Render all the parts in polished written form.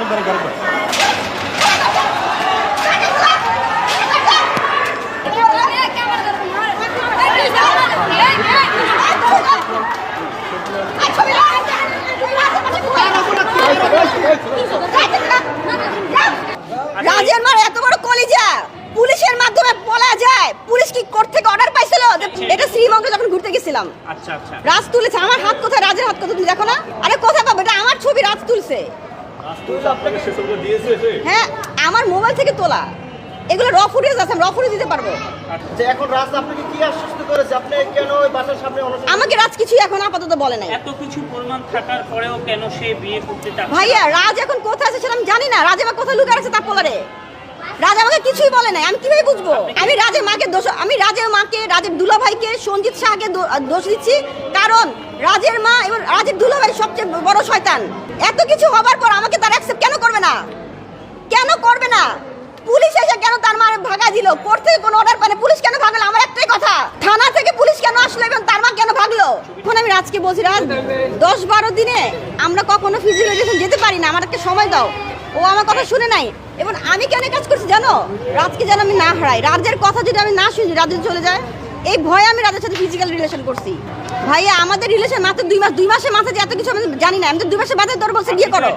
রাজের মার এত বড় কলিজা পুলিশের মাধ্যমে বলা যায়। পুলিশ কি কোর্ট থেকে অর্ডার পাইছিল? এটা শ্রীমঙ্গে যখন ঘুরতে গেছিলাম, আচ্ছা আচ্ছা, রাজ তুলেছে। আমার হাত কোথায়? রাজের হাত কোথায়? তুমি দেখো না? আরে কোথায় পাবো? এটা আমার ছবি, রাজ তুলছে। হ্যাঁ, আমার মোবাইল থেকে তোলা। এগুলো র ফুটেজ আছে, র ফুটেজ দিতে পারবো। আচ্ছা, এখন রাজ আপনাকে কি আশ্বস্ত করেছে? আপনি কেন ওই বাসার সামনে অনশন? আমাকে রাজ কিছু এখন আপাতত বলে নাই। এত কিছু প্রমাণ থাকার পরেও কেন সে বিয়ে করতে চাচ্ছে? ভাইয়া, রাজ এখন কোথায় আছে সেটা আমি জানি না। রাজ আমার কোথায় লুকিয়ে আছে তা পোলারে। রাজ আমাকে কিছুই বলে নাই, আমি কিভাবে বুঝবো? আমি রাজের মাকে দোষ, আমি রাজের মাকে, রাজের দুলাভাইকে, সঞ্জিত শাহকে দোষ দিচ্ছি, কারণ রাজের মা এবং রাজের দুলাভাই সবচেয়ে বড় শয়তান। এত কিছু হবার পর আমাকে তারা অ্যাকসেপ্ট কেন করবে না? কেন করবে না? পুলিশ এসে কেন তার মার ভাগা দিল? কোর্ট থেকে কোনো অর্ডার পায় না, পুলিশ কেন ভাগলো? আমার একটাই কথা, থানা থেকে পুলিশ কেন আসলো এবং তার মা কেন ভাগলো? এখন আমি রাজকে বলছি, রাজ 10-12 দিনে আমরা কখনো ফিজিওলজিস্ট যেতে পারি না, আমার একটা সময় দাও। ও আমার কথা শুনে নাই। এবং আমি কেন কাজ করছি জানো? রাজকে যেন আমি না হারাই। রাজের কথা যদি আমি না শুনি, রাজের চলে যায়, এই ভয়ে আমি রাজের সাথে ফিজিক্যাল রিলেশন করছি। ভাইয়া, আমাদের রিলেশন মাত্র 2 মাস। 2 মাসের মাথায় যে এত কিছু আমি জানি না। আমি তো 2 মাসের মাথায় তোর বলছি বিয়ে করো।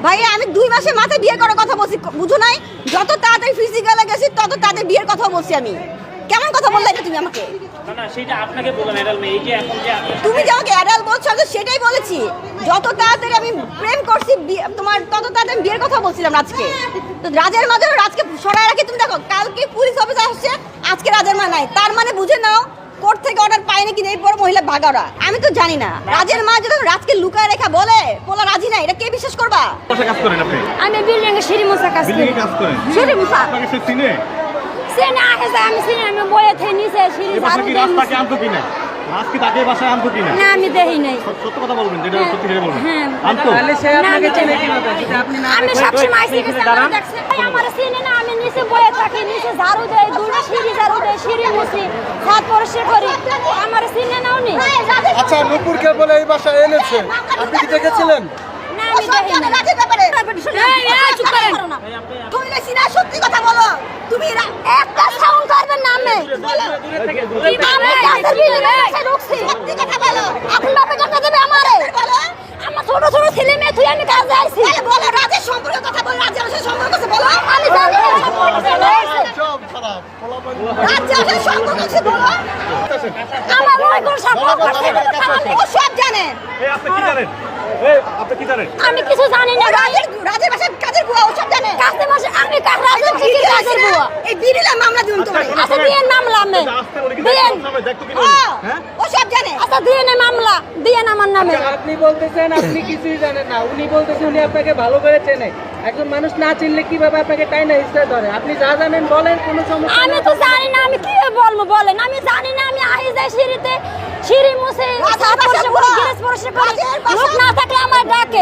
ভাইয়া, আমি 2 মাসের মাথায় বিয়ে করার কথা বলছি, বুঝো নাই? যত তাড়াতাড়ি ফিজিক্যালে গেছি তত তাড়াতাড়ি বিয়ের কথা বলছি আমি। কেমন কথা বললে এটা তুমি আমাকে? না, সেটা আপনাকে বললাম অ্যাডাল মেয়ে। এই যে এখন যে তুমি যে আমাকে অ্যাডাল বলছো, আমি সেটাই বলেছি। যত তাড়াতাড়ি আমি প্রেম করছি তোমার, তত তাড়াতাড়ি বিয়ের কথা বলছিলাম রাজকে। তো রাজের মা যেন রাজকে সরাই রাখি। তুমি দেখো, কালকে পুলিশ অফিসার আসছে, আজকে রাজের মা নাই। তার মানে বুঝে নাও কোর্ট থেকে অর্ডার পায় নাকি এরপর মহিলা ভাগারা। আমি তো জানি না। রাজের মা যদি রাজকে লুকায় রেখা বলে পোলা রাজি নাই, এটা কে বিশ্বাস করবা? কাজ করেন আপনি? আমি বিল্ডিং এ সিঁড়ি মোছা কাজ করি। বিল্ডিং এ কাজ করেন? সিঁড়ি মোছা। আপনাকে সে চিনে? না, আমি চিনি। আমি বয়ে থেকে নিচে সিঁড়ি এই বাসা কি রাস্তাকে আনতো কিনা? রাজ কি তাকে বাসায় আনতো কিনা? না, আমি দেখি নাই। সত্য কথা বলবেন, যেটা সত্যি সেটা বলবেন। হ্যাঁ, আনতো? তাহলে সে আপনাকে চিনে কিভাবে? যেটা আপনি না আমি সবসময় আইসি গেছে, আমার দেখছে। আমার চিনে না। আমি নিচে বয়ে থাকি, নিচে ঝাড়ু দেই, দুটো সিঁড়ি ঝাড়ু দেই, সিঁড়ি মুছি, ছাদ পরিষ্কার করি। আমার চিনে নাও নি। আচ্ছা, নূপুরকে বলে এই বাসায় এনেছে, আপনি কি দেখেছিলেন? না, আমি দেখি না। এই চুপ করেন। তুমি না সিনা, সত্যি কথা বলো। তুমি একটা সাউন্ড করবেন না। আমি বলো, কি আমি কাছে বিয়ে রুকছি। সত্যি কথা বলো। আপনি বাপে টাকা দেবে আমারে? বলো। আমার ছোট ছোট ছেলে মেয়ে তুই আমি কাজে আইছি। বলো, রাজের সম্পর্কে কথা বল। রাজের সাথে সম্পর্ক আছে বলো। আমি জানি সব খারাপ ফলাফল। রাজের সম্পর্ক আছে বলো। আমার ওই কোন সম্পর্ক আছে? ও সব জানে। এই আপনি কি জানেন? এই আপনি কি জানেন? আমি কিছু জানি না। রাজের বাসায় কাজের বুয়া, ও সব জানে। কাজের বাসায় আমি রাজের কি কাজের বুয়া? এই বিড়িলা মামলা দিন তুমি। আচ্ছা, দিয়েন মামলা। আমি দিয়েন। হ্যাঁ, ও সব জানে। আচ্ছা, দিয়েন মামলা, দিয়েন আমার নামে। আপনি বলতেছেন আপনি কিছুই জানেন না, উনি বলতেছেন উনি আপনাকে ভালো করে চেনে। একজন মানুষ না চিনলে কিভাবে আপনাকে টাইনা হিস্ট্রি ধরে? আপনি যা জানেন বলেন, কোনো সমস্যা আমি তো জানি না। আমি কি বলবো বলেন? আমি জানি না। আমি আই যাই সিঁড়িতে, সিঁড়ি মুছে, ছাদ পরিষ্কার করি, গ্যাস পরিষ্কার করি। লোক না থাকলে আমার ডাকে।